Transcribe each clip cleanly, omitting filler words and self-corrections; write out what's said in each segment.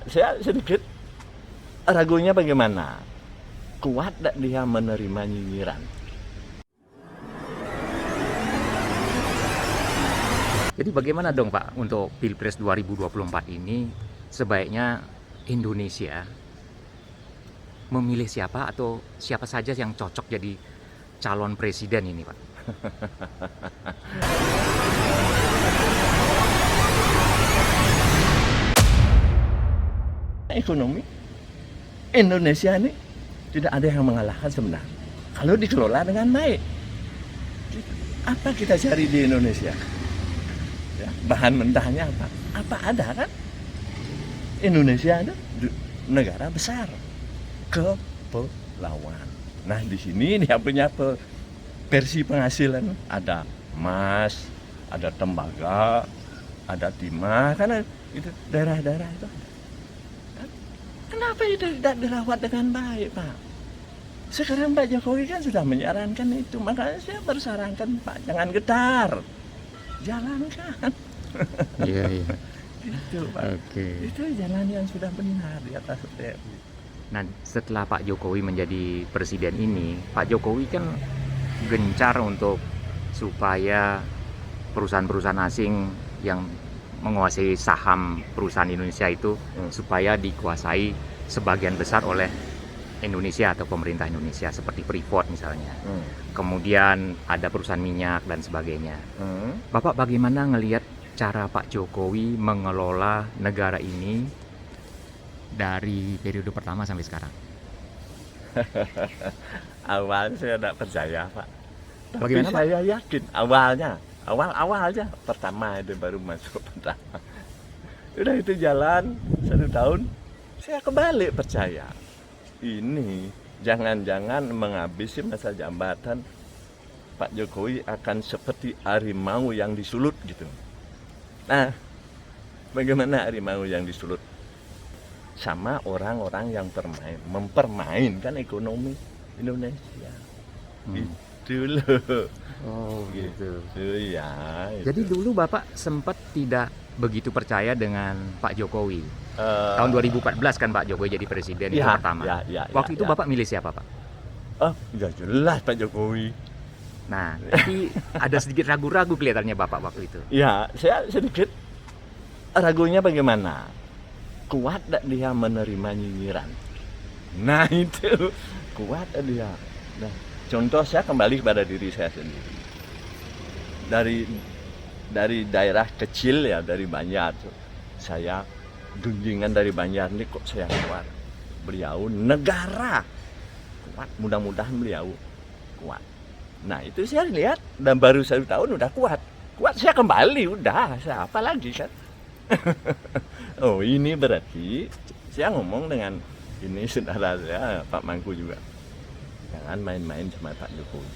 Saya sedikit ragunya bagaimana? Kuat tak dia menerima nyinyiran? Jadi bagaimana dong Pak untuk Pilpres 2024 ini sebaiknya Indonesia memilih siapa atau siapa saja yang cocok jadi calon presiden ini Pak? Ekonomi Indonesia ini tidak ada yang mengalahkan sebenarnya. Kalau dikelola dengan baik. Apa kita cari di Indonesia? Ya, bahan mentahnya apa? Apa ada kan? Indonesia itu negara besar, kepulauan. Nah di sini dia punya versi penghasilan, ada emas, ada tembaga, ada timah, karena itu daerah-daerah itu ada. Kenapa itu tidak dirawat dengan baik, Pak? Sekarang Pak Jokowi kan sudah menyarankan itu, makanya saya bersarankan Pak jangan getar, jalankan. Iya, iya. Itu Pak. Oke. Itu jalan yang sudah benar di atas PMI. Nah, setelah Pak Jokowi menjadi presiden ini, Pak Jokowi kan gencar untuk supaya perusahaan-perusahaan asing yang menguasai saham perusahaan Indonesia itu supaya dikuasai sebagian besar oleh Indonesia atau pemerintah Indonesia seperti Freeport misalnya. Kemudian ada perusahaan minyak dan sebagainya. Bapak bagaimana ngelihat cara Pak Jokowi mengelola negara ini dari periode pertama sampai sekarang? Awalnya saya tidak percaya, Pak. Tapi Bagaimana, Pak? saya yakin awal aja pertama itu baru masuk pertama. Udah itu jalan 1 tahun, saya kembali percaya. Ini jangan-jangan menghabisi masa jabatan Pak Jokowi akan seperti harimau yang disulut gitu. Nah, bagaimana harimau yang disulut? Sama orang-orang yang mempermainkan ekonomi Indonesia. Itu loh. Oh gitu. Ya. Jadi dulu Bapak sempat tidak begitu percaya dengan Pak Jokowi. Tahun 2014 kan Pak Jokowi jadi presiden itu pertama. Waktu itu Bapak milih siapa Pak? Oh, udah jelas Pak Jokowi. Nah, tapi ada sedikit ragu-ragu kelihatannya Bapak waktu itu. Ya, saya sedikit ragunya bagaimana? Kuat tak dia menerima nyinyiran? Nah itu, kuat tak dia. Nah, contoh saya kembali kepada diri saya sendiri. Dari daerah kecil ya, dari Banjar. Saya gunjingan dari Banjar ini kok saya kuat. Beliau negara kuat, mudah-mudahan beliau kuat. Nah itu saya lihat dan baru 1 tahun udah kuat saya kembali udah saya apa lagi kan. Oh ini berarti saya ngomong dengan ini saudara saya Pak Mangku juga, jangan main-main sama Pak Jokowi,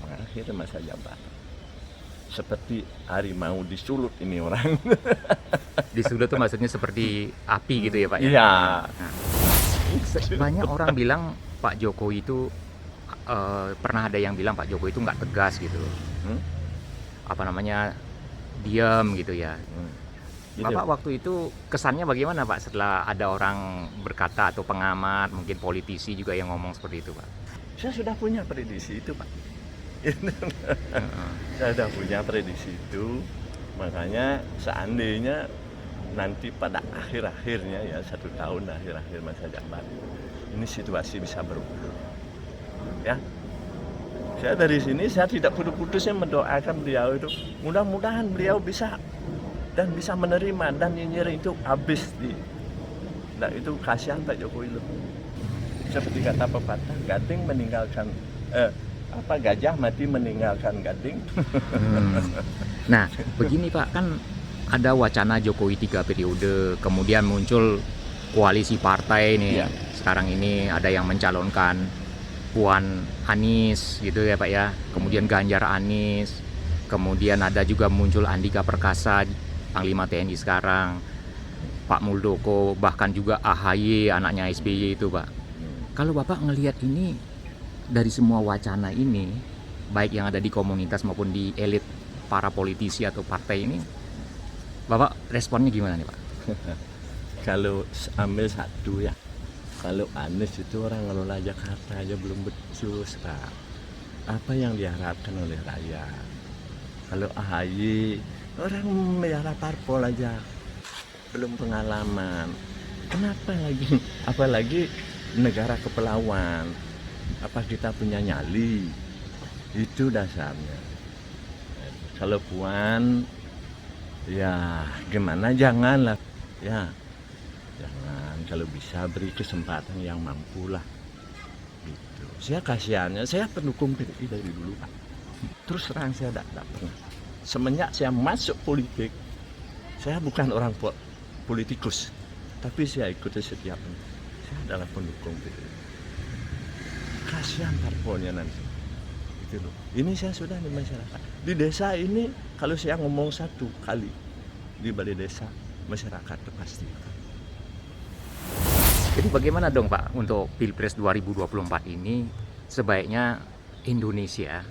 mengakhir masa jabatan seperti harimau disulut ini orang. Disulut tuh maksudnya seperti api gitu ya Pak ya? Iya. Nah, banyak orang bilang Pak Jokowi itu pernah ada yang bilang Pak Jokowi itu nggak tegas gitu, apa namanya, diam gitu ya. Bapak waktu itu kesannya bagaimana Pak setelah ada orang berkata atau pengamat, mungkin politisi juga yang ngomong seperti itu Pak? Saya sudah punya prediksi itu Pak. Saya sudah punya prediksi itu, makanya seandainya nanti pada akhir-akhirnya ya 1 tahun akhir-akhir masa jabatan ini situasi bisa berubah. Ya, saya dari sini saya tidak putus-putusnya mendoakan beliau itu mudah-mudahan beliau bisa dan bisa menerima dan nyinyir itu habis di. Nah itu kasihan Pak Jokowi loh. Seperti kata pepatah, gading meninggalkan gajah mati meninggalkan gading. Nah begini Pak, kan ada wacana Jokowi 3 periode, kemudian muncul koalisi partai nih. Sekarang ini ada yang mencalonkan Puan Anies gitu ya Pak ya, kemudian Ganjar Anies, kemudian ada juga muncul Andika Perkasa, Panglima TNI sekarang, Pak Muldoko, bahkan juga AHY anaknya SBY itu Pak. Kalau Bapak ngelihat ini dari semua wacana ini, baik yang ada di komunitas maupun di elit para politisi atau partai ini, Bapak responnya gimana nih Pak? kalau ambil satu ya, kalau Anies itu orang ngelola Jakarta aja belum becus Pak. Apa yang diharapkan oleh rakyat? Kalau AHY orang melihara parpol aja, belum pengalaman. Kenapa lagi? Apalagi negara kepulauan. Apa kita punya nyali? Itu dasarnya. Kalau Puan, ya gimana janganlah, ya jangan. Kalau bisa beri kesempatan yang mampu lah. Gitu. Saya kasihannya, saya pendukung PDI dari dulu Pak. Terus terang saya tidak pernah. Semenjak saya masuk politik, saya bukan orang politikus, tapi saya ikuti setiap. Saya adalah pendukung PDI. Kasihan parpolnya nanti. Gitu loh. Ini saya sudah di masyarakat. Di desa ini kalau saya ngomong satu kali di balai desa, masyarakat pasti. Jadi bagaimana dong Pak untuk Pilpres 2024 ini, sebaiknya Indonesia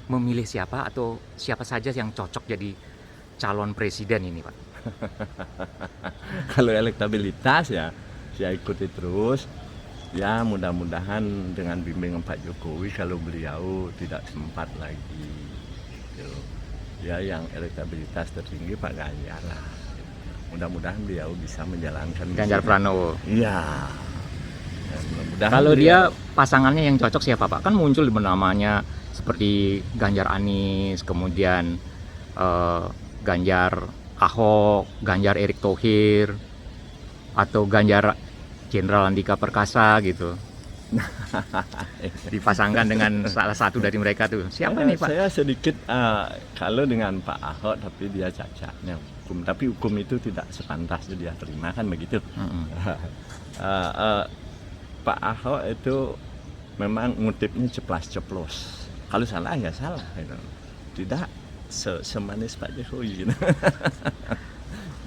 memilih siapa atau siapa saja yang cocok jadi calon presiden ini Pak? Kalau elektabilitas ya saya ikuti terus. Ya mudah-mudahan dengan bimbingan Pak Jokowi kalau beliau tidak sempat lagi. Gitu. Ya yang elektabilitas tertinggi Pak Ganjar lah. Mudah-mudahan beliau bisa menjalankan Ganjar Pranowo. Iya. Ya, mudah-mudahan Kalau beliau- dia pasangannya yang cocok siapa Pak? Kan muncul namanya seperti Ganjar Anies, kemudian Ganjar Ahok, Ganjar Erick Thohir, atau Ganjar Jenderal Andika Perkasa gitu. Dipasangkan dengan salah satu dari mereka tuh. Siapa nih Pak? Saya sedikit kalau dengan Pak Ahok tapi dia cacatnya hukum. Tapi hukum itu tidak sepantasnya dia terima kan begitu. Pak Ahok itu memang ngutipnya ceplas-ceplos. Kalau salah ya salah. Gitu. Tidak semanis Pak Jokowi. Gitu.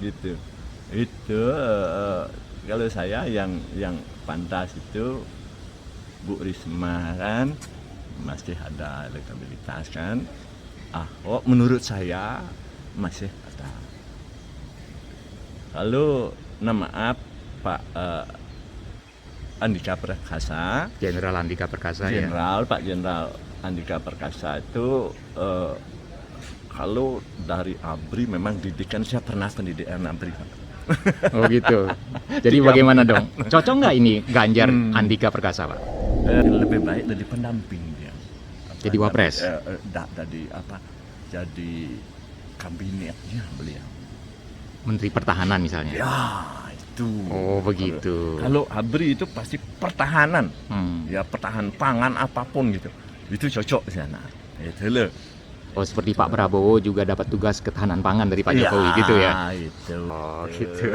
Gitu. Itu kalau saya yang pantas itu Bu Risma kan masih ada elektabilitas kan. Ahok menurut saya masih ada. Lalu maaf Pak Andika Perkasa, Jenderal Andika Perkasa ya. Pak Jenderal Andika Perkasa itu kalau dari ABRI memang didikan, saya pernah pendidikan ABRI Pak. Oh gitu. Jadi bagaimana dong? Cocok nggak ini Ganjar Andika Perkasa Pak? Lebih baik jadi pendamping dia. Jadi wapres? Jadi apa? Jadi kabinetnya beliau. Menteri Pertahanan misalnya. Ya itu. Oh begitu. Kalau ABRI itu pasti pertahanan. Hmm. Ya pertahanan pangan apapun gitu. Itu cocok di sana. Itu loh. Oh seperti Pak Prabowo juga dapat tugas ketahanan pangan dari Pak Jokowi gitu ya? Itu. Oh gitu.